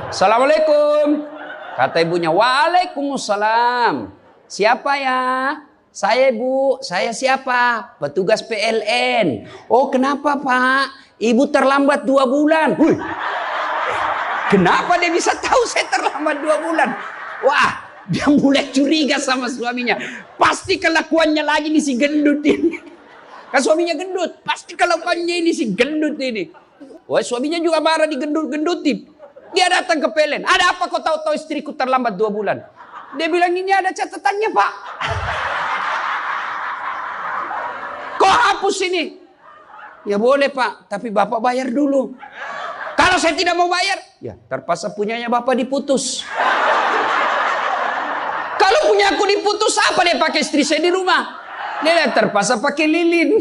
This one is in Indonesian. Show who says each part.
Speaker 1: Assalamualaikum. Kata ibunya, waalaikumsalam. Siapa ya? Saya bu, saya siapa? Petugas PLN. Oh kenapa pak? Ibu terlambat 2 bulan. Wih. Kenapa dia bisa tahu saya terlambat 2 bulan? Wah, dia mulai curiga sama suaminya. Pasti kelakuannya lagi nih si gendut ini. Kan suaminya gendut. Pasti kelakuannya ini si gendut ini. Wah, suaminya juga marah digendut-gendutin. Dia datang ke PLN. Ada apa kau tahu-tahu istriku terlambat 2 bulan? Dia bilang ini ada catatannya pak. Kau hapus ini. Ya boleh pak, tapi bapak bayar dulu. Kalau saya tidak mau bayar, ya terpaksa punyanya bapak diputus. Kalau punya aku diputus, apa dia pakai istri saya di rumah? Dia terpaksa pakai lilin.